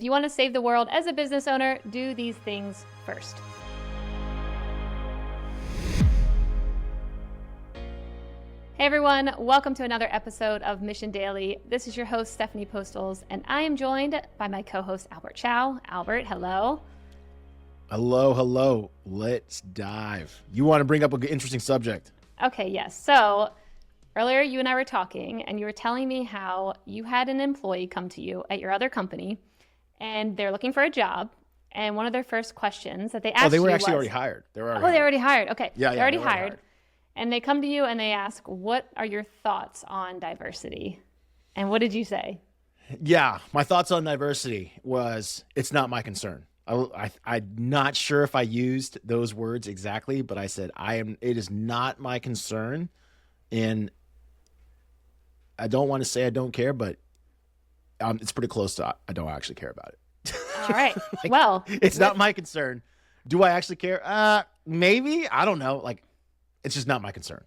If you want to save the world as a business owner, do these things first. Hey everyone, welcome to another episode of Mission Daily. This is your host, Stephanie Postles, and I am joined by my co-host, Albert Chow. Albert, hello. Hello. Let's dive. You want to bring up an interesting subject. Okay, yes. So earlier you and I were talking, and you were telling me how you had an employee come to you at your other company, and they're looking for a job. And one of their first questions that they asked you was... Oh, they were actually already hired. They were already hired. Okay. Yeah, they're already hired. And they come to you and they ask, what are your thoughts on diversity? And what did you say? Yeah, my thoughts on diversity was, it's not my concern. I'm not sure if I used those words exactly, but I said, it is not my concern. And I don't want to say I don't care, but it's pretty close to I don't actually care about it. All right. It's not my concern. Do I actually care? Maybe. I don't know. It's just not my concern.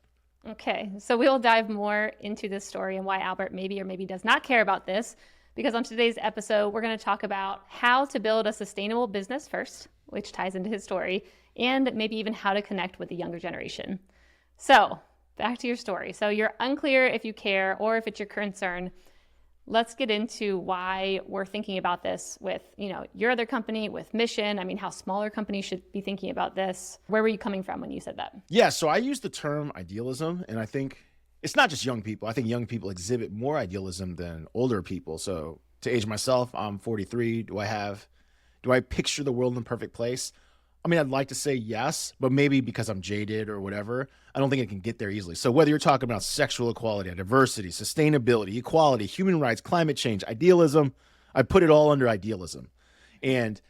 Okay. So we'll dive more into this story and why Albert maybe or maybe does not care about this, because on today's episode, we're going to talk about how to build a sustainable business first, which ties into his story, and maybe even how to connect with the younger generation. So back to your story. So you're unclear if you care or if it's your concern. Let's get into why we're thinking about this with, your other company, with Mission. I mean, how smaller companies should be thinking about this. Where were you coming from when you said that? Yeah, so I use the term idealism, and I think it's not just young people. I think young people exhibit more idealism than older people. So to age myself, I'm 43. Do I picture the world in the perfect place? I mean, I'd like to say yes, but maybe because I'm jaded or whatever, I don't think it can get there easily. So whether you're talking about sexual equality, diversity, sustainability, equality, human rights, climate change, idealism, I put it all under idealism. And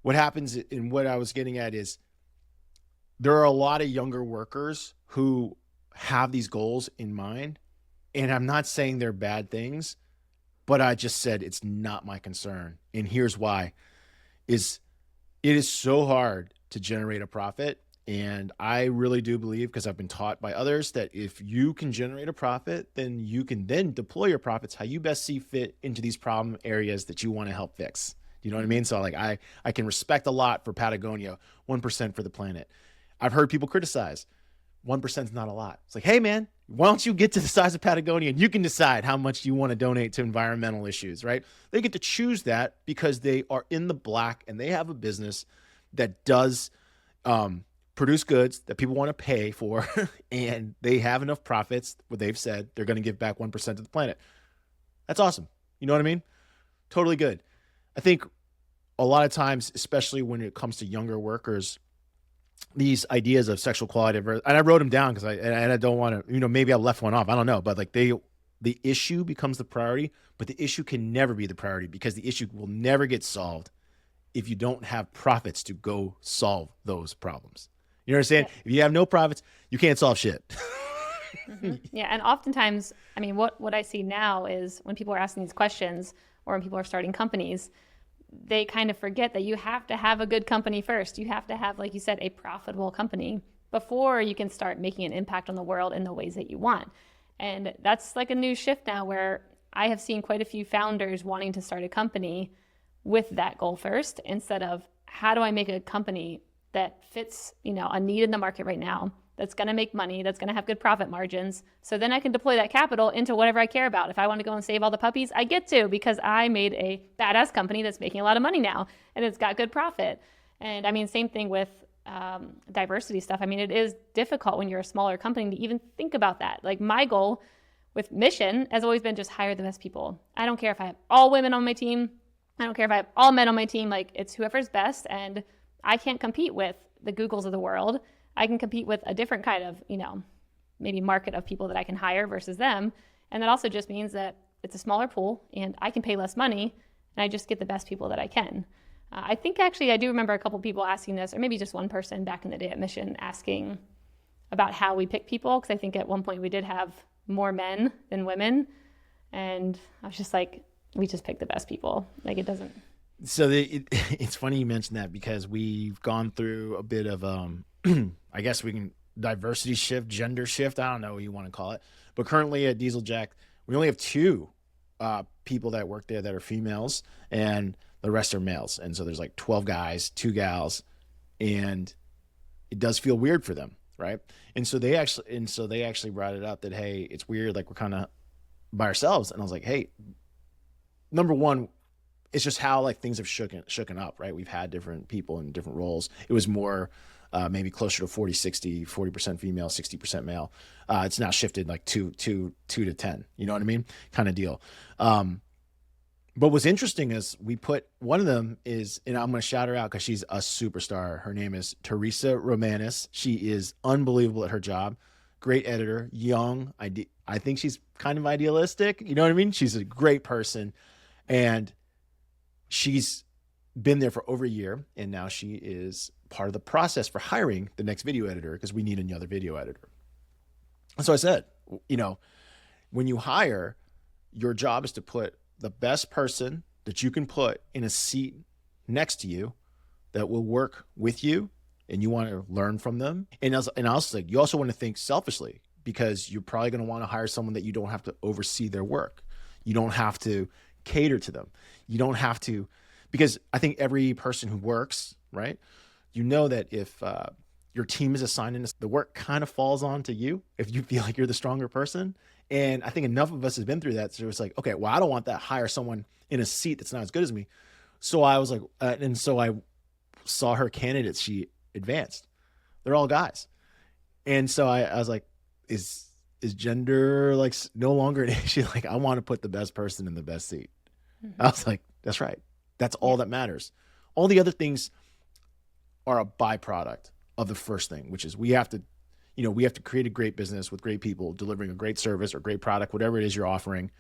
what happens in what I was getting at is there are a lot of younger workers who have these goals in mind. And I'm not saying they're bad things, but I just said it's not my concern. And here's why. It is so hard to generate a profit. And I really do believe, because I've been taught by others, that if you can generate a profit, then you can then deploy your profits how you best see fit into these problem areas that you want to help fix. You know what I mean? So I can respect a lot for Patagonia, 1% for the planet. I've heard people criticize 1% is not a lot. It's like, hey man, why don't you get to the size of Patagonia and you can decide how much you want to donate to environmental issues, right? They get to choose that because they are in the black and they have a business that does produce goods that people want to pay for, and they have enough profits where they've said they're going to give back 1% to the planet. That's awesome. You know what I mean? Totally good. I think a lot of times, especially when it comes to younger workers, these ideas of sexual equality, and I wrote them down because I don't want to, maybe I left one off. I don't know, but the issue becomes the priority, but the issue can never be the priority because the issue will never get solved if you don't have profits to go solve those problems. You understand? Yeah. If you have no profits, you can't solve shit. Mm-hmm. Yeah, and oftentimes, I mean, what I see now is when people are asking these questions or when people are starting companies, they kind of forget that you have to have a good company first. You have to have, like you said, a profitable company before you can start making an impact on the world in the ways that you want. And that's like a new shift now where I have seen quite a few founders wanting to start a company with that goal first, instead of how do I make a company that fits, a need in the market right now, that's going to make money, that's going to have good profit margins. So then I can deploy that capital into whatever I care about. If I want to go and save all the puppies, I get to, because I made a badass company that's making a lot of money now and it's got good profit. And I mean, same thing with diversity stuff. I mean, it is difficult when you're a smaller company to even think about that. Like my goal with Mission has always been just hire the best people. I don't care if I have all women on my team. I don't care if I have all men on my team. Like, it's whoever's best. And I can't compete with the Googles of the world. I can compete with a different kind of, maybe market of people that I can hire versus them. And that also just means that it's a smaller pool and I can pay less money and I just get the best people that I can. I think actually I do remember a couple people asking this, or maybe just one person back in the day at Mission asking about how we pick people. Because I think at one point we did have more men than women. And I was just like, we just pick the best people. Like it doesn't. So it's funny you mentioned that because we've gone through a bit of, I guess we can diversity shift, gender shift. I don't know what you want to call it. But currently at Diesel Jack, we only have two people that work there that are females. And The rest are males. And so there's like 12 guys, 2 gals, and it does feel weird for them, right? And so they actually brought it up that, hey, it's weird, like we're kind of by ourselves. And I was like, hey, number one, it's just how like things have shooken up, right? We've had different people in different roles. It was more maybe closer to 40% female, 60% male. It's now shifted like 2 to 10, you know what I mean? Kind of deal. But what's interesting is we put one of them is, and I'm going to shout her out because she's a superstar. Her name is Teresa Romanis. She is unbelievable at her job. Great editor, young. I think she's kind of idealistic. You know what I mean? She's a great person. And she's been there for over a year. And now she is part of the process for hiring the next video editor because we need another video editor. And so I said, you know, when you hire, your job is to put the best person that you can put in a seat next to you that will work with you, and you want to learn from them. And I was like, you also want to think selfishly, because you're probably going to want to hire someone that you don't have to oversee their work. You don't have to cater to them. You don't have to, because I think every person who works, right, you know that if your team is assigned in this, the work kind of falls on to you if you feel like you're the stronger person. And I think enough of us have been through that. So it's like, okay, well, I don't want that. Hire someone in a seat that's not as good as me. So I was like, and so I saw her candidates. She advanced. They're all guys. And so I was like, is gender like no longer an issue? Like, I want to put the best person in the best seat. Mm-hmm. I was like, that's right. That's all that matters. All the other things are a byproduct of the first thing, which is we have to create a great business with great people delivering a great service or great product, whatever it is you're offering.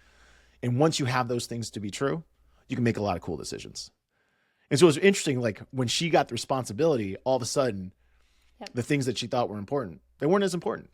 And once you have those things to be true, you can make a lot of cool decisions. And so it was interesting, like when she got the responsibility, all of a sudden, the things that she thought were important, they weren't as important.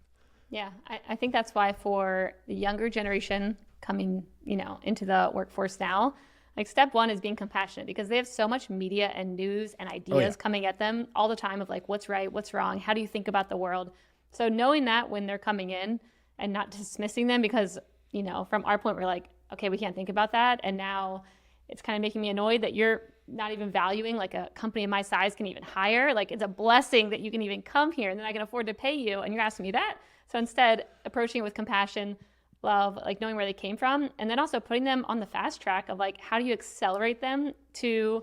Yeah, I think that's why for the younger generation coming, into the workforce now, like step one is being compassionate, because they have so much media and news and ideas coming at them all the time of like, what's right, what's wrong, how do you think about the world? So knowing that when they're coming in and not dismissing them, because, from our point, we're like, okay, we can't think about that. And now it's kind of making me annoyed that you're not even valuing like a company of my size can even hire. Like, it's a blessing that you can even come here and then I can afford to pay you. And you're asking me that. So instead, approaching it with compassion, love, like knowing where they came from, and then also putting them on the fast track of like, how do you accelerate them to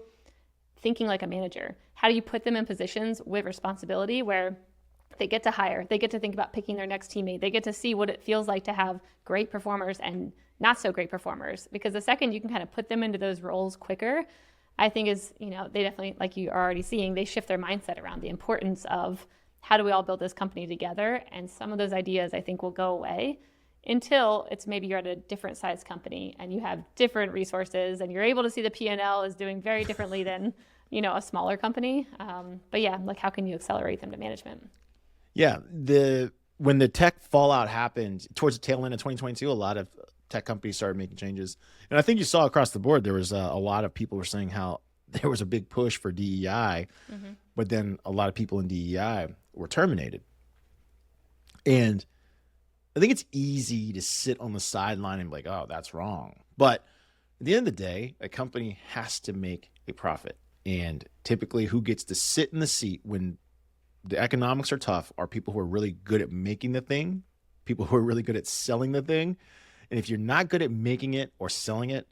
thinking like a manager? How do you put them in positions with responsibility where they get to hire, they get to think about picking their next teammate, they get to see what it feels like to have great performers and not so great performers? Because the second you can kind of put them into those roles quicker, I think is, they definitely, like you are already seeing, they shift their mindset around the importance of how do we all build this company together? And some of those ideas I think will go away until it's maybe you're at a different size company and you have different resources and you're able to see the P&L is doing very differently than, a smaller company. But yeah, like how can you accelerate them to management? Yeah, when the tech fallout happened towards the tail end of 2022, a lot of tech companies started making changes. And I think you saw across the board, there was a lot of people were saying how there was a big push for DEI, but then a lot of people in DEI were terminated. And I think it's easy to sit on the sideline and be like, oh, that's wrong. But at the end of the day, a company has to make a profit. And typically who gets to sit in the seat when the economics are tough are people who are really good at making the thing, people who are really good at selling the thing. And if you're not good at making it or selling it,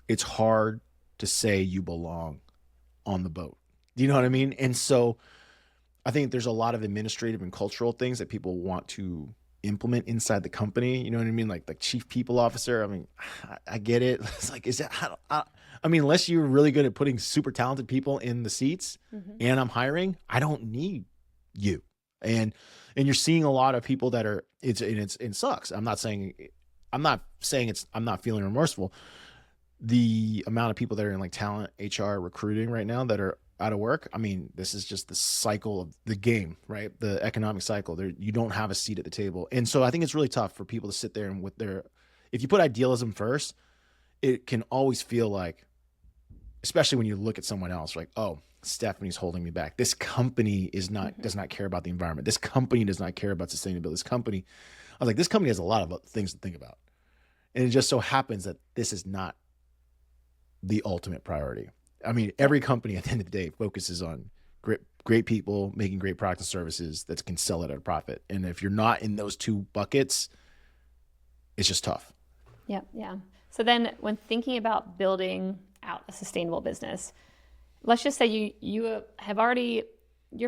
it's hard to say you belong on the boat. Do you know what I mean? And so I think there's a lot of administrative and cultural things that people want to implement inside the company. You know what I mean? Like the chief people officer. I mean, I get it. It's like, is that, I mean, unless you're really good at putting super talented people in the seats and I'm hiring, I don't need you. And you're seeing a lot of people that are, it sucks. I'm not saying I'm not feeling remorseful. The amount of people that are in like talent, HR, recruiting right now that are out of work. I mean, this is just the cycle of the game, right? The economic cycle. You don't have a seat at the table. And so I think it's really tough for people to sit there and if you put idealism first, it can always feel like, especially when you look at someone else, like, oh, Stephanie's holding me back. This company does not care about the environment. This company does not care about sustainability. I was like, this company has a lot of things to think about. And it just so happens that this is not the ultimate priority. I mean, every company at the end of the day focuses on great people making great product and services that can sell it at a profit. And if you're not in those two buckets, it's just tough. Yeah, yeah. So then when thinking about building out a sustainable business, let's just say you're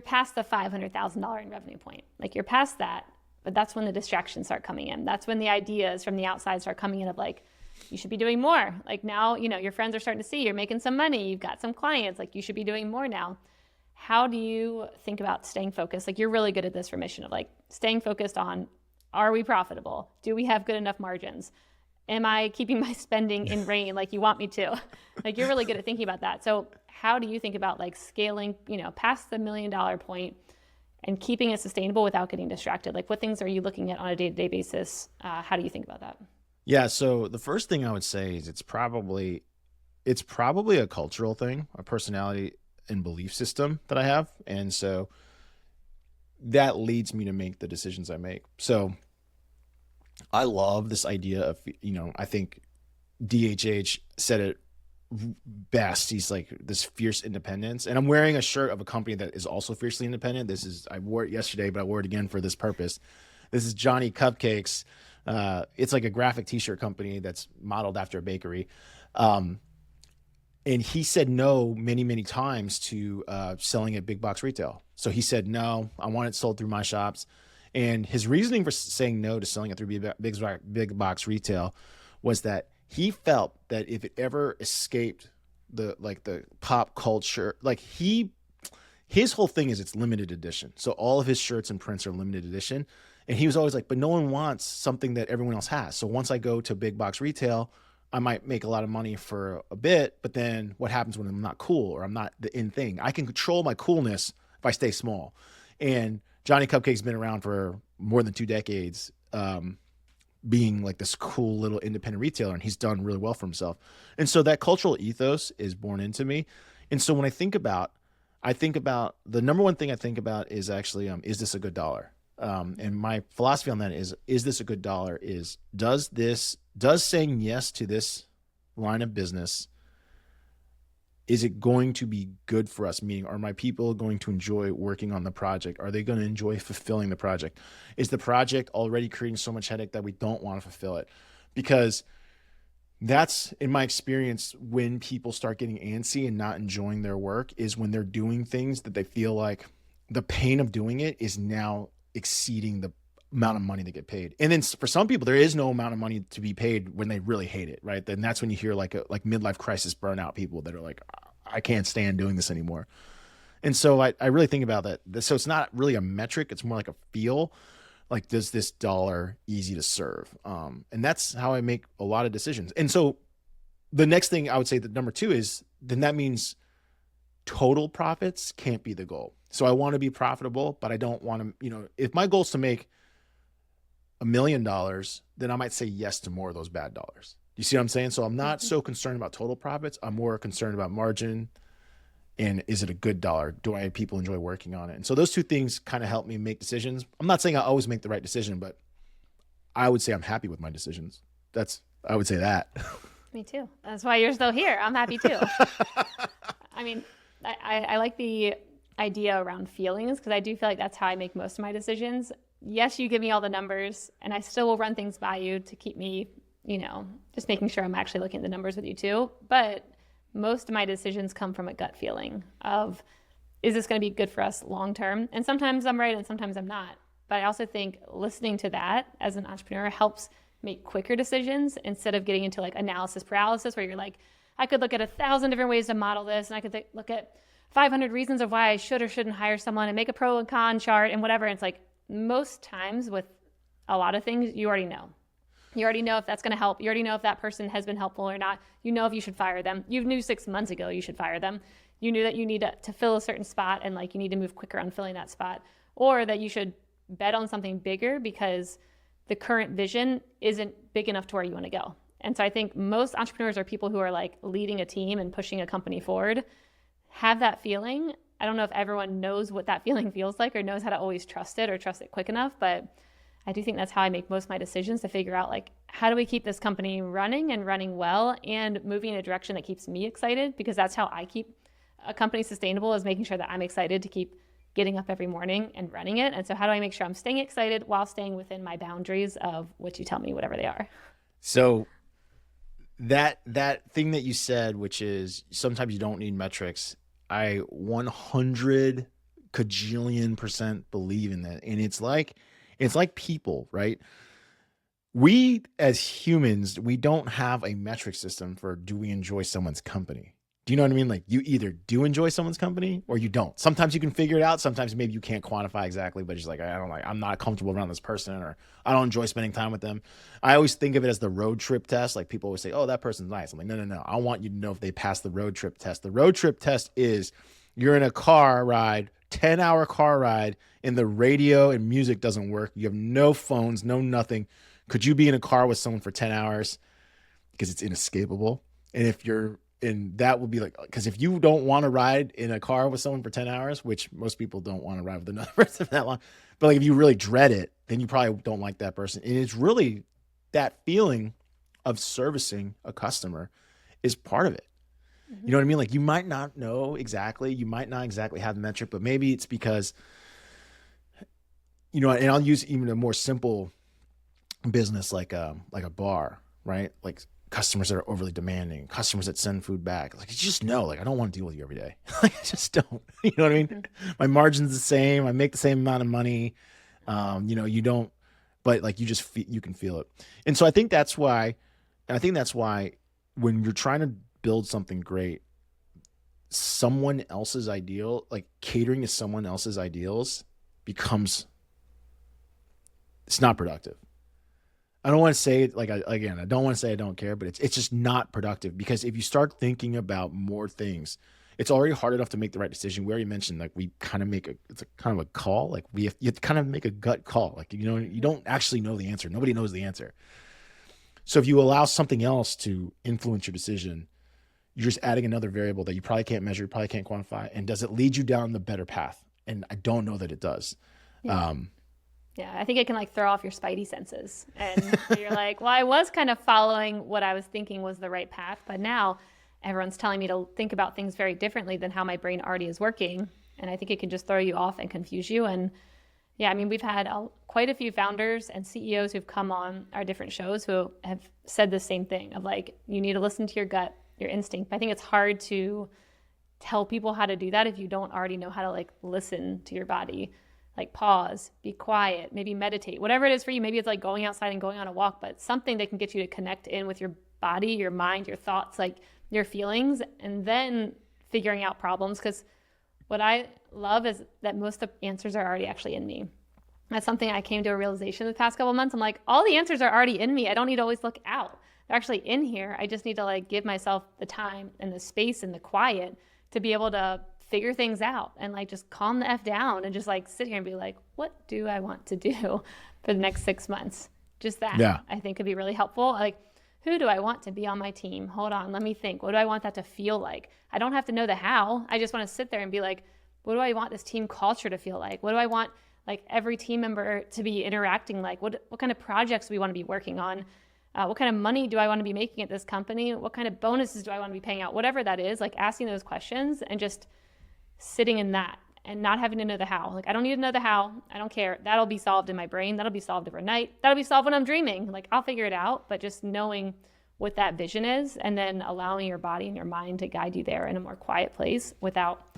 past the $500,000 in revenue point. Like you're past that, but that's when the distractions start coming in. That's when the ideas from the outside start coming in of like, you should be doing more. Like now, your friends are starting to see you're making some money. You've got some clients, like you should be doing more now. How do you think about staying focused? Like you're really good at this for mission of like staying focused on, are we profitable? Do we have good enough margins? Am I keeping my spending in rein like you want me to? Like you're really good at thinking about that. So how do you think about like scaling, past the $1 million point and keeping it sustainable without getting distracted? Like what things are you looking at on a day-to-day basis? How do you think about that? Yeah. So the first thing I would say is it's probably a cultural thing, a personality and belief system that I have. And so that leads me to make the decisions I make. So I love this idea of, I think DHH said it best. He's like this fierce independence. And I'm wearing a shirt of a company that is also fiercely independent. I wore it yesterday, but I wore it again for this purpose. This is Johnny Cupcakes. It's like a graphic t-shirt company that's modeled after a bakery. And he said no many, many times to selling at big box retail. So he said, no, I want it sold through my shops. And his reasoning for saying no to selling it through big box retail was that he felt that if it ever escaped the pop culture, his whole thing is it's limited edition. So all of his shirts and prints are limited edition. And he was always like, but no one wants something that everyone else has. So once I go to big box retail, I might make a lot of money for a bit, but then what happens when I'm not cool or I'm not the in thing? I can control my coolness if I stay small. And Johnny Cupcake's been around for more than 2 decades, being like this cool little independent retailer, and he's done really well for himself. And so that cultural ethos is born into me. And so when I think about the number one thing I think about is actually, is this a good dollar? And my philosophy on that is this a good dollar? Does saying yes to this line of business, is it going to be good for us? Meaning, are my people going to enjoy working on the project? Are they going to enjoy fulfilling the project? Is the project already creating so much headache that we don't want to fulfill it? Because that's, in my experience, when people start getting antsy and not enjoying their work is when they're doing things that they feel like the pain of doing it is now exceeding the amount of money they get paid. And then for some people, there is no amount of money to be paid when they really hate it, right? Then that's when you hear like midlife crisis burnout people that are like, I can't stand doing this anymore. And so I really think about that. So it's not really a metric. It's more like a feel. Like, does this dollar easy to serve? And that's how I make a lot of decisions. And so the next thing I would say that number 2 is, then that means total profits can't be the goal. So I want to be profitable, but I don't want to, if my goal is to make $1 million, then I might say yes to more of those bad dollars. You see what I'm saying? So I'm not so concerned about total profits. I'm more concerned about margin and is it a good dollar? Do I have people enjoy working on it? And so those 2 things kind of help me make decisions. I'm not saying I always make the right decision, but I would say I'm happy with my decisions. I would say that. Me too. That's why you're still here. I'm happy too. I mean, I like the idea around feelings because I do feel like that's how I make most of my decisions. Yes, you give me all the numbers and I still will run things by you to keep me, just making sure I'm actually looking at the numbers with you too. But most of my decisions come from a gut feeling of, is this going to be good for us long term? And sometimes I'm right and sometimes I'm not. But I also think listening to that as an entrepreneur helps make quicker decisions instead of getting into like analysis paralysis where you're like, I could look at 1,000 different ways to model this and I could look at 500 reasons of why I should or shouldn't hire someone and make a pro and con chart and whatever. And it's like most times with a lot of things, you already know. You already know if that's going to help. You already know if that person has been helpful or not. You know if you should fire them. You knew 6 months ago you should fire them. You knew that you need to fill a certain spot and like you need to move quicker on filling that spot, or that you should bet on something bigger because the current vision isn't big enough to where you want to go. And so I think most entrepreneurs are people who are like leading a team and pushing a company forward, have that feeling. I don't know if everyone knows what that feeling feels like or knows how to always trust it or trust it quick enough, but I do think that's how I make most of my decisions to figure out like, how do we keep this company running and running well and moving in a direction that keeps me excited? Because that's how I keep a company sustainable, is making sure that I'm excited to keep getting up every morning and running it. And so how do I make sure I'm staying excited while staying within my boundaries of what you tell me, whatever they are? So that thing that you said, which is sometimes you don't need metrics, I 100 cajillion% believe in that. And it's like people, right? We as humans, we don't have a metric system for, do we enjoy someone's company? Do you know what I mean? Like, you either do enjoy someone's company or you don't. Sometimes you can figure it out. Sometimes maybe you can't quantify exactly, but it's like, I'm not comfortable around this person, or I don't enjoy spending time with them. I always think of it as the road trip test. Like, people always say, oh, that person's nice. I'm like, no. I want you to know if they pass the road trip test. The road trip test is, you're in a car ride, 10-hour car ride, and the radio and music doesn't work. You have no phones, no nothing. Could you be in a car with someone for 10 hours? Because it's inescapable. And that will be like, because if you don't want to ride in a car with someone for 10 hours, which most people don't want to ride with another person for that long, but like, if you really dread it, then you probably don't like that person. And it's really that feeling of servicing a customer is part of it. Mm-hmm. You know what I mean? Like, you might not have the metric, but maybe it's because, and I'll use even a more simple business like a bar, right? Like, customers that are overly demanding, customers that send food back. Like, you just know, like, I don't want to deal with you every day. Like, I just don't. You know what I mean? Mm-hmm. My margin's the same. I make the same amount of money. You don't, but like, you can feel it. And so I think that's why when you're trying to build something great, someone else's ideal, like catering to someone else's ideals, it's not productive. I don't want to say it, like, I don't want to say I don't care, but it's just not productive, because if you start thinking about more things, it's already hard enough to make the right decision. We already mentioned, like, we kind of it's a kind of a call. Like, you have to kind of make a gut call. Like, you don't actually know the answer. Nobody knows the answer. So if you allow something else to influence your decision, you're just adding another variable that you probably can't measure, you probably can't quantify. And does it lead you down the better path? And I don't know that it does. Yeah. Yeah, I think it can like throw off your spidey senses. And you're like, well, I was kind of following what I was thinking was the right path, but now everyone's telling me to think about things very differently than how my brain already is working. And I think it can just throw you off and confuse you. And yeah, I mean, we've had quite a few founders and CEOs who've come on our different shows who have said the same thing of like, you need to listen to your gut, your instinct. I think it's hard to tell people how to do that if you don't already know how to like listen to your body. Like, pause, be quiet, maybe meditate, whatever it is for you. Maybe it's like going outside and going on a walk, but something that can get you to connect in with your body, your mind, your thoughts, like your feelings, and then figuring out problems. Because what I love is that most of the answers are already actually in me. That's something I came to a realization the past couple of months. I'm like, all the answers are already in me. I don't need to always look out. They're actually in here. I just need to like give myself the time and the space and the quiet to be able to figure things out and like just calm the F down and just like sit here and be like, what do I want to do for the next 6 months? Just that. Yeah. I think could be really helpful. Like, who do I want to be on my team? Hold on, let me think. What do I want that to feel like? I don't have to know the how. I just want to sit there and be like, what do I want this team culture to feel like? What do I want like every team member to be interacting like? What kind of projects do we want to be working on? What kind of money do I want to be making at this company? What kind of bonuses do I want to be paying out? Whatever that is, like asking those questions and just sitting in that and not having to know the how. Like, I don't need to know the how. I don't care. That'll be solved in my brain. That'll be solved overnight. That'll be solved when I'm dreaming. Like, I'll figure it out. But just knowing what that vision is and then allowing your body and your mind to guide you there in a more quiet place without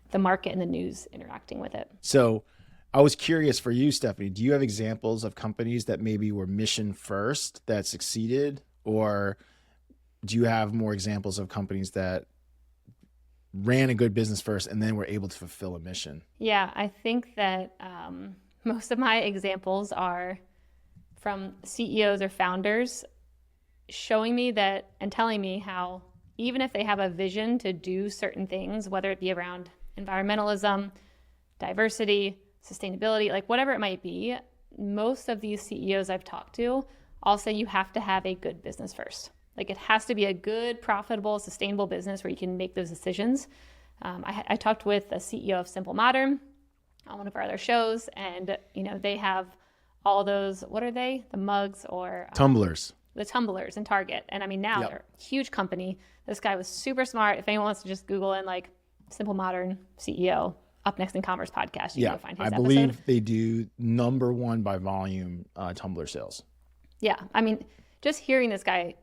the market and the news interacting with it. So I was curious for you, Stephanie, do you have examples of companies that maybe were mission first that succeeded? Or do you have more examples of companies that ran a good business first and then were able to fulfill a mission? Yeah, I think that most of my examples are from CEOs or founders showing me that and telling me how even if they have a vision to do certain things, whether it be around environmentalism, diversity, sustainability, like whatever it might be, most of these CEOs I've talked to all say you have to have a good business first. Like, it has to be a good, profitable, sustainable business where you can make those decisions. I talked with a CEO of Simple Modern on one of our other shows, and they have all those, what are they? The mugs or tumblers. the tumblers in Target. And I mean, now Yep. they're a huge company. This guy was super smart. If anyone wants to just Google in like Simple Modern CEO, Up Next in Commerce podcast, you can go find his I episode. believe they do #1 by volume tumbler sales. Yeah. I mean, just hearing this guy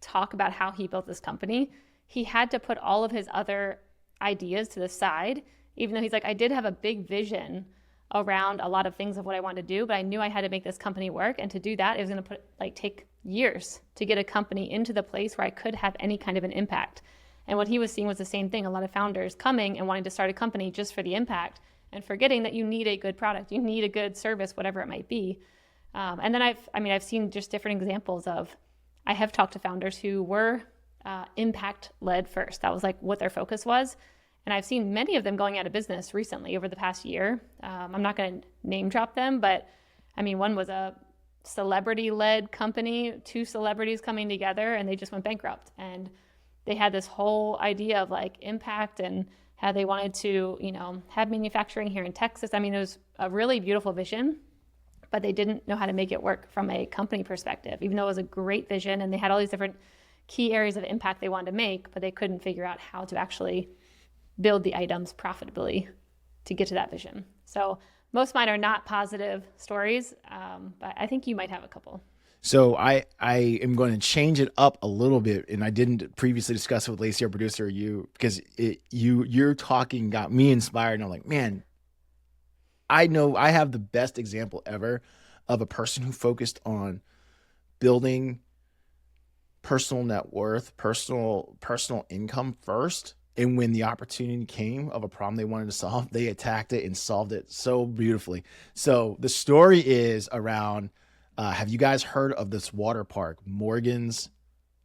talk about how he built this company, he had to put all of his other ideas to the side, even though he's like, I did have a big vision around a lot of things of what I wanted to do, but I knew I had to make this company work. And to do that, it was going to take years to get a company into the place where I could have any kind of an impact. And what he was seeing was the same thing. A lot of founders coming and wanting to start a company just for the impact and forgetting that you need a good product, you need a good service, whatever it might be. And then I've seen just different examples of, I have talked to founders who were impact led first. That was like what their focus was. And I've seen many of them going out of business recently over the past year. I'm not going to name drop them, but I mean, one was a celebrity-led company, 2 celebrities coming together, and they just went bankrupt. And they had this whole idea of like impact and how they wanted to, have manufacturing here in Texas. I mean, it was a really beautiful vision, but they didn't know how to make it work from a company perspective, even though it was a great vision and they had all these different key areas of impact they wanted to make, but they couldn't figure out how to actually build the items profitably to get to that vision. So most of mine are not positive stories, but I think you might have a couple. So I am going to change it up a little bit, and I didn't previously discuss it with Lacey, our producer, or you, because your talking got me inspired, and I'm like, man, I know I have the best example ever of a person who focused on building personal net worth, personal income first. And when the opportunity came of a problem they wanted to solve, they attacked it and solved it so beautifully. So the story is around, have you guys heard of this water park, Morgan's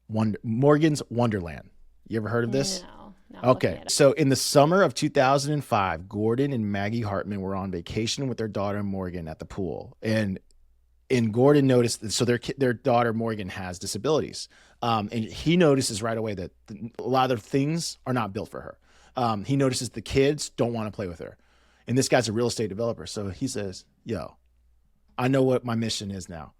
Wonderland? You ever heard of this? No. Okay. So in the summer of 2005, Gordon and Maggie Hartman were on vacation with their daughter Morgan at the pool. And Gordon noticed that, so their daughter Morgan has disabilities. And he notices right away that a lot of things are not built for her. He notices the kids don't want to play with her. And this guy's a real estate developer. So he says, yo, I know what my mission is now.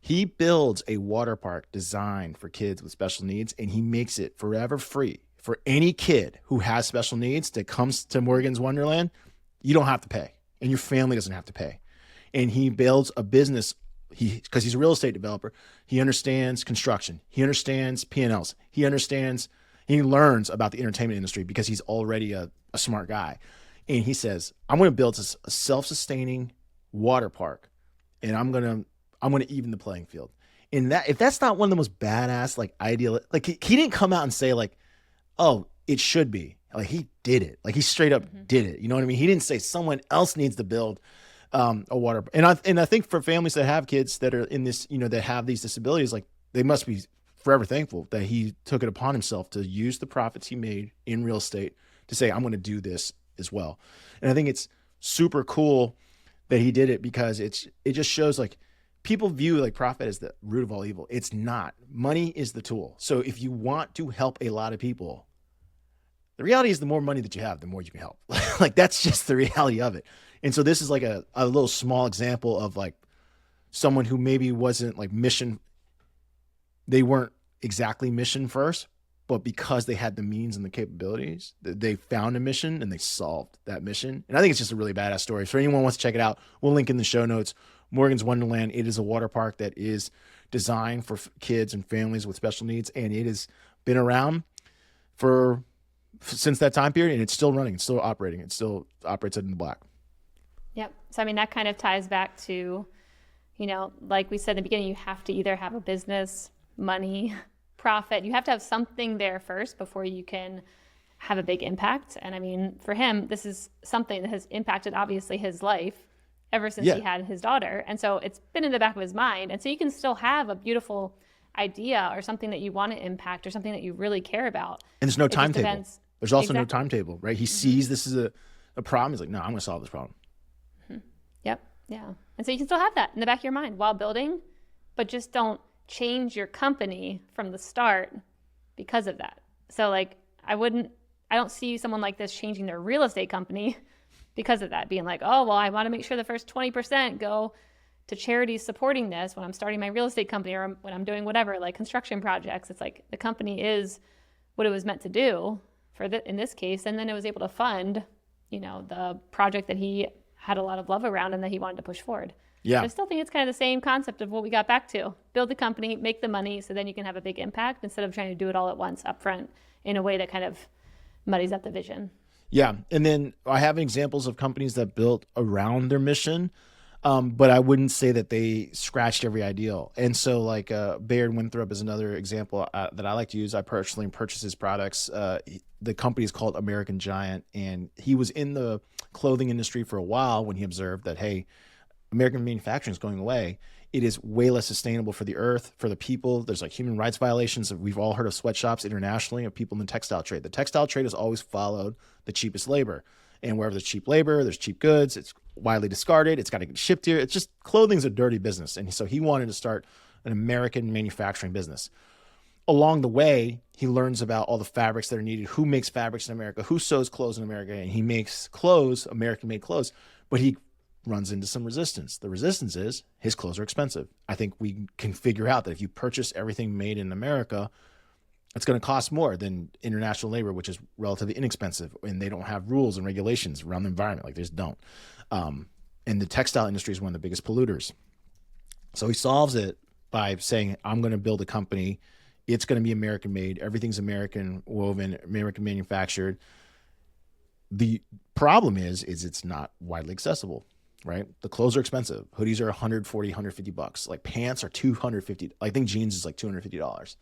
He builds a water park designed for kids with special needs, and he makes it forever free for any kid who has special needs that comes to Morgan's Wonderland. You don't have to pay, and your family doesn't have to pay. And he builds a business. Because he's a real estate developer, he understands construction. He understands P&Ls. He learns about the entertainment industry because he's already a smart guy. And he says, I'm going to build a self-sustaining water park, and I'm going to even the playing field. And that, if that's not one of the most badass, like ideal, like he didn't come out and say like, oh, it should be. Like he did it. Like he straight up did it. You know what I mean? He didn't say someone else needs to build a water. And I think for families that have kids that are in this, that have these disabilities, like they must be forever thankful that he took it upon himself to use the profits he made in real estate to say, I'm going to do this as well. And I think it's super cool that he did it, because it just shows like people view like profit as the root of all evil. It's not. Money is the tool. So if you want to help a lot of people, the reality is the more money that you have, the more you can help. Like that's just the reality of it. And so this is like a little small example of like someone who maybe wasn't like mission. They weren't exactly mission first, but because they had the means and the capabilities, they found a mission and they solved that mission. And I think it's just a really badass story. So anyone wants to check it out, we'll link in the show notes. Morgan's Wonderland. It is a water park that is designed for kids and families with special needs. And it has been around since that time period, and it's still running. It's still operating. It still operates in the black. Yep. So, I mean, that kind of ties back to, like we said in the beginning, you have to either have a business, money, profit. You have to have something there first before you can have a big impact. And I mean, for him, this is something that has impacted, obviously, his life ever since he had his daughter. And so it's been in the back of his mind. And so you can still have a beautiful idea or something that you want to impact or something that you really care about. And there's no timetable. There's also no timetable, right? He sees this is a problem. He's like, no, I'm going to solve this problem. Yep. Yeah. And so you can still have that in the back of your mind while building, but just don't change your company from the start because of that. So like, I don't see someone like this changing their real estate company because of that, being like, oh, well, I want to make sure the first 20% go to charities supporting this, when I'm starting my real estate company or when I'm doing whatever, like construction projects, it's like the company is what it was meant to do in this case. And then it was able to fund, the project that he had a lot of love around and that he wanted to push forward. Yeah. So I still think it's kind of the same concept of what we got back to. Build the company, make the money, so then you can have a big impact instead of trying to do it all at once up front in a way that kind of muddies up the vision. Yeah. And then I have examples of companies that built around their mission, but I wouldn't say that they scratched every ideal. And so like Bayard Winthrop is another example that I like to use. I personally purchase his products. The company is called American Giant, and he was in the clothing industry for a while when he observed that, hey, American manufacturing is going away. It is way less sustainable for the earth, for the people. There's like human rights violations. We've all heard of sweatshops internationally of people in the textile trade. The textile trade has always followed the cheapest labor. And wherever there's cheap labor, there's cheap goods. It's widely discarded. It's got to get shipped here. It's just clothing's a dirty business. And so he wanted to start an American manufacturing business. Along the way, he learns about all the fabrics that are needed, who makes fabrics in America, who sews clothes in America, and he makes clothes, American-made clothes. But he runs into some resistance. The resistance is his clothes are expensive. I think we can figure out that if you purchase everything made in America, it's going to cost more than international labor, which is relatively inexpensive, and they don't have rules and regulations around the environment. Like they just don't. And the textile industry is one of the biggest polluters. So he solves it by saying, I'm going to build a company. It's going to be American made. Everything's American woven, American manufactured. The problem is it's not widely accessible. Right? The clothes are expensive. Hoodies are $140, $150. Like pants are $250. I think jeans is like $250.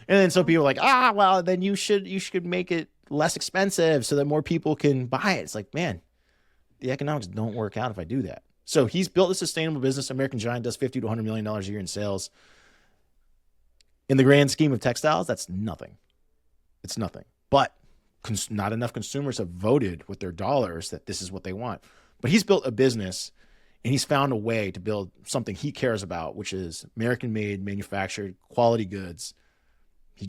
And then some people are like, well, then you should make it less expensive so that more people can buy it. It's like, man, the economics don't work out if I do that. So he's built a sustainable business. American Giant does $50 to $100 million a year in sales. In the grand scheme of textiles, that's nothing. It's nothing. But not enough consumers have voted with their dollars that this is what they want. But he's built a business, and he's found a way to build something he cares about, which is American-made, manufactured, quality goods. He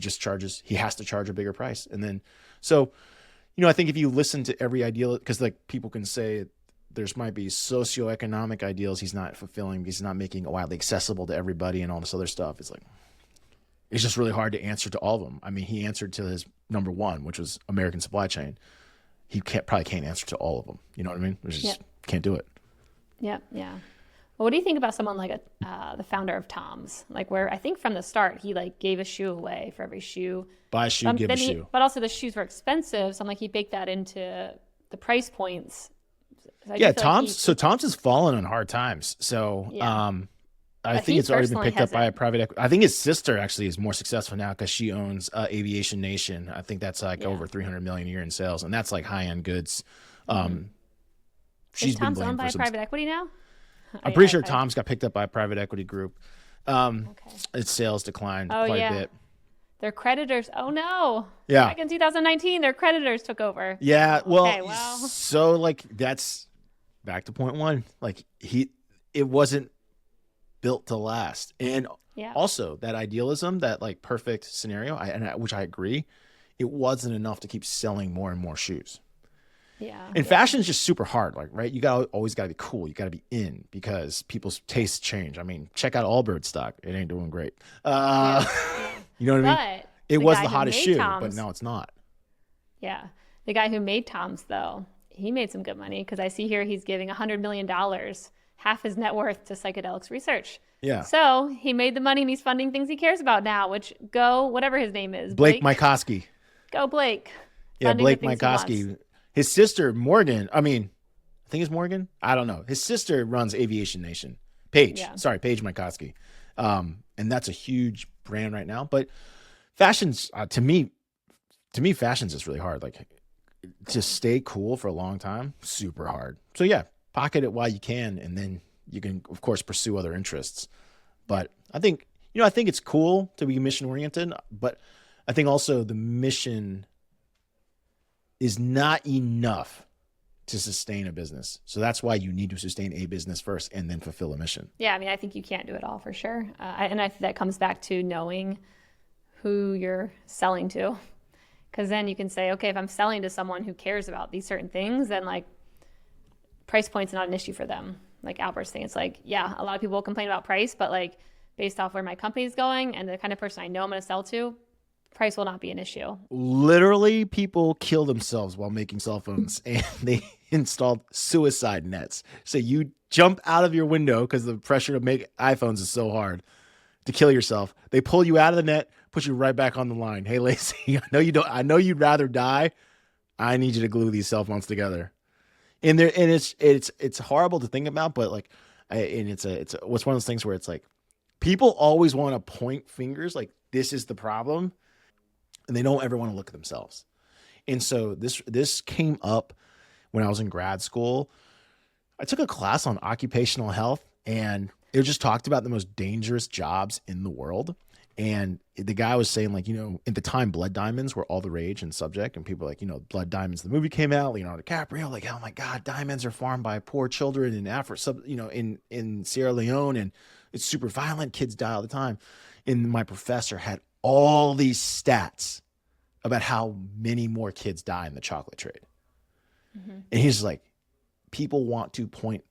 has to charge a bigger price. And then, so, I think if you listen to every ideal, because like people can say there's might be socioeconomic ideals he's not fulfilling because he's not making it widely accessible to everybody and all this other stuff. It's like, it's just really hard to answer to all of them. I mean, he answered to his number one, which was American supply chain. He probably can't answer to all of them. You know what I mean? Can't do it. Yeah. Well, what do you think about someone like the founder of Tom's? Like where I think from the start, he like gave a shoe away for every shoe. Buy a shoe, give a shoe. But also the shoes were expensive. So I'm like, he baked that into the price points. So Tom's has fallen on hard times. So I think it's already been picked up by a private equity. I think his sister actually is more successful now because she owns Aviation Nation. I think that's like over $300 million a year in sales, and that's like high-end goods. She's been blamed owned by private equity now? I'm pretty sure Tom's got picked up by a private equity group. Its sales declined quite a bit. Their creditors. Oh no. Yeah. Back in 2019, their creditors took over. Yeah. Well, so like that's back to point one. Like it wasn't built to last. And also that idealism, that like perfect scenario, which I agree, it wasn't enough to keep selling more and more shoes. Yeah. And fashion is just super hard, like, right? You always got to be cool. You got to be in because people's tastes change. I mean, check out Allbirds stock. It ain't doing great. You know what I mean? It was the hottest shoe, but now it's not. Yeah. The guy who made Tom's, though, he made some good money because I see here he's giving $100 million, half his net worth, to psychedelics research. Yeah. So he made the money and he's funding things he cares about now, which whatever his name is. Blake Mycoskie. Go Blake. Yeah, Blake Mycoskie. His sister, Morgan, I think it's Morgan. I don't know. His sister runs Aviation Nation. Paige Mycoskie. And that's a huge brand right now. But fashion's, to me, fashion's just really hard. Like, to stay cool for a long time, super hard. So yeah, pocket it while you can, and then you can, of course, pursue other interests. But I think it's cool to be mission oriented, but I think also the mission is not enough to sustain a business. So that's why you need to sustain a business first and then fulfill a mission. Yeah, I think you can't do it all for sure. And I think that comes back to knowing who you're selling to. Because then you can say, okay, if I'm selling to someone who cares about these certain things, then like price point's not an issue for them. like Albert's thing. It's like, yeah, a lot of people will complain about price, but like based off where my company's going and the kind of person I know I'm going to sell to, price will not be an issue. Literally, people kill themselves while making cell phones, and they installed suicide nets. So you jump out of your window because the pressure to make iPhones is so hard to kill yourself. They pull you out of the net, put you right back on the line. Hey, Lacey, I know you'd rather die. I need you to glue these cell phones together. And it's horrible to think about, but like, it's what's one of those things where it's like people always want to point fingers like this is the problem, and they don't ever want to look at themselves. And so this came up when I was in grad school. I took a class on occupational health, and it just talked about the most dangerous jobs in the world. And the guy was saying, like, at the time, blood diamonds were all the rage and subject. And people were like, Blood Diamonds, the movie came out, Leonardo DiCaprio, like, oh my God, diamonds are farmed by poor children in Africa, in Sierra Leone. And it's super violent. Kids die all the time. And my professor had all these stats about how many more kids die in the chocolate trade. Mm-hmm. And he's like, people want to point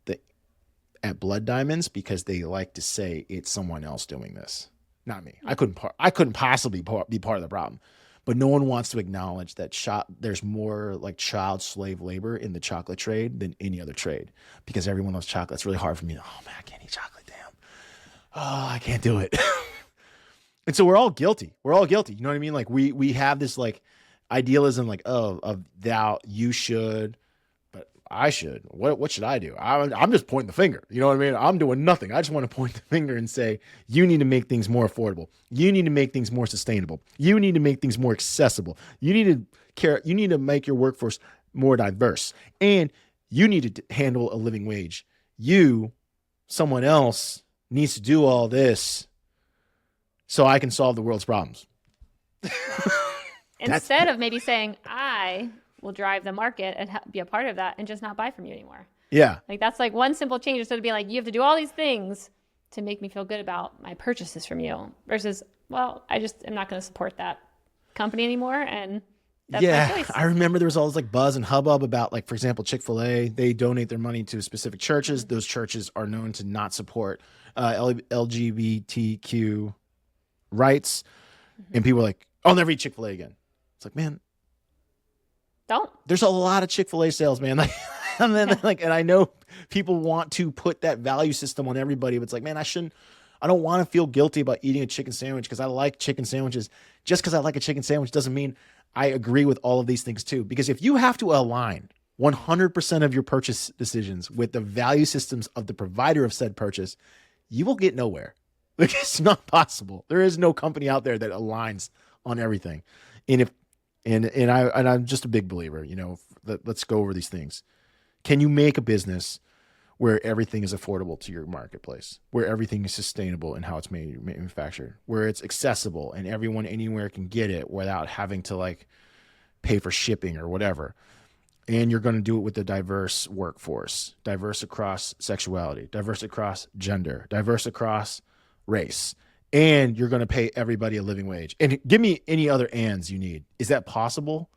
at blood diamonds because they like to say it's someone else doing this. Not me. I couldn't possibly be part of the problem, but no one wants to acknowledge that there's more like child slave labor in the chocolate trade than any other trade, because everyone loves chocolate. It's really hard for me. Oh man, I can't eat chocolate. Damn. Oh, I can't do it. And so we're all guilty. You know what I mean? Like we have this like idealism, like, of thou, you should, but I should. What should I do? I'm just pointing the finger. You know what I mean? I'm doing nothing. I just want to point the finger and say, you need to make things more affordable. You need to make things more sustainable. You need to make things more accessible. You need to make your workforce more diverse. And you need to handle a living wage. Someone else needs to do all this so I can solve the world's problems. Instead of maybe saying, I will drive the market and be a part of that and just not buy from you anymore. Yeah. Like that's like one simple change, instead of being like, you have to do all these things to make me feel good about my purchases from you, versus, well, I just am not going to support that company anymore. And that's my choice. I remember there was all this like buzz and hubbub about, like, for example, Chick-fil-A, they donate their money to specific churches. Mm-hmm. Those churches are known to not support LGBTQ rights. Mm-hmm. And people are like, I'll never eat Chick-fil-A again. It's like, man, don't. There's a lot of Chick-fil-A sales, man. And I know people want to put that value system on everybody, but it's like, man, I don't want to feel guilty about eating a chicken sandwich because I like chicken sandwiches. Just because I like a chicken sandwich doesn't mean I agree with all of these things too. Because if you have to align 100% of your purchase decisions with the value systems of the provider of said purchase, you will get nowhere. Like, it's not possible. There is no company out there that aligns on everything. And I'm just a big believer, let's go over these things. Can you make a business where everything is affordable to your marketplace, where everything is sustainable in how it's manufactured, where it's accessible and everyone anywhere can get it without having to like pay for shipping or whatever? And you're going to do it with a diverse workforce, diverse across sexuality, diverse across gender, diverse across race. And you're going to pay everybody a living wage. And give me any other ands you need. Is that possible?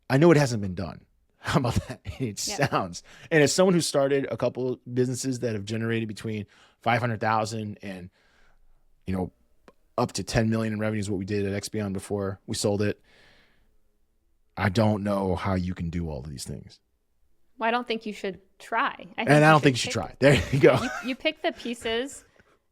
I know it hasn't been done. How about that? It sounds. And as someone who started a couple of businesses that have generated between 500,000 and, up to 10 million in revenues, what we did at XBeyond before we sold it, I don't know how you can do all of these things. Well, I don't think you should try. I don't think you should try. There you go. You pick the pieces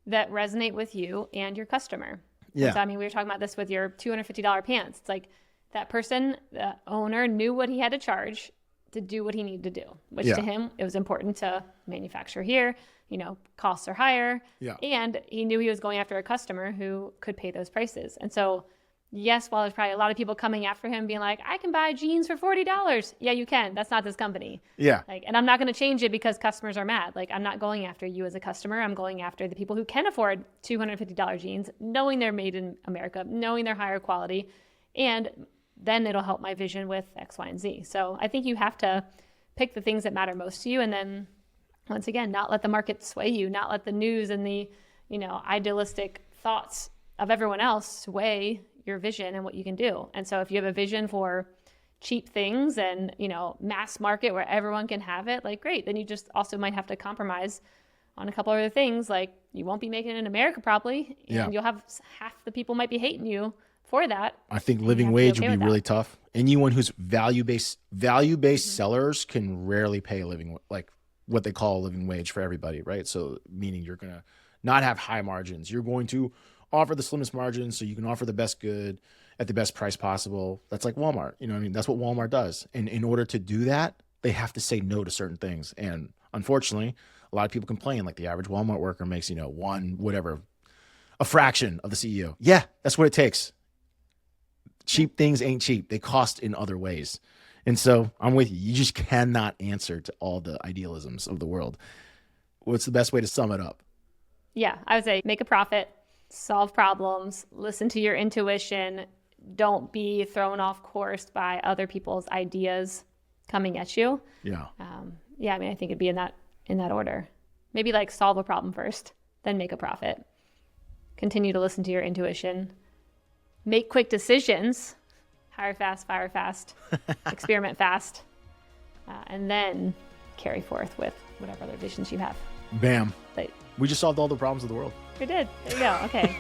that resonate with you and your customer. Yeah. So, we were talking about this with your $250 pants. It's like that person, the owner, knew what he had to charge to do what he needed to do, which to him, it was important to manufacture here. Costs are higher. Yeah. And he knew he was going after a customer who could pay those prices. And so, yes, while there's probably a lot of people coming after him being like, I can buy jeans for $40. Yeah, you can. That's not this company. Yeah. And I'm not going to change it because customers are mad. I'm not going after you as a customer. I'm going after the people who can afford $250 jeans, knowing they're made in America, knowing they're higher quality. And then it'll help my vision with X, Y, and Z. So I think you have to pick the things that matter most to you. And then once again, not let the market sway you, not let the news and the, idealistic thoughts of everyone else sway your vision and what you can do. And so if you have a vision for cheap things and, mass market where everyone can have it, like, great. Then you just also might have to compromise on a couple other things. Like, you won't be making it in America probably, and you'll have half the people might be hating you for that. I think living wage would be really tough. Anyone who's value-based sellers can rarely pay a living, like what they call a living wage for everybody, right? So meaning you're going to not have high margins. You're going to offer the slimmest margins so you can offer the best good at the best price possible. That's like Walmart. You know what I mean? That's what Walmart does. And in order to do that, they have to say no to certain things. And unfortunately, a lot of people complain, like the average Walmart worker makes, a fraction of the CEO. Yeah, that's what it takes. Cheap things ain't cheap. They cost in other ways. And so I'm with you. You just cannot answer to all the idealisms of the world. What's the best way to sum it up? Yeah, I would say make a profit, solve problems, listen to your intuition. Don't be thrown off course by other people's ideas coming at you. Yeah. I think it'd be in that order. Maybe like solve a problem first, then make a profit. Continue to listen to your intuition. Make quick decisions. Hire fast, fire fast, experiment fast, and then carry forth with whatever other visions you have. Bam. We just solved all the problems of the world. We did. There you go. Okay.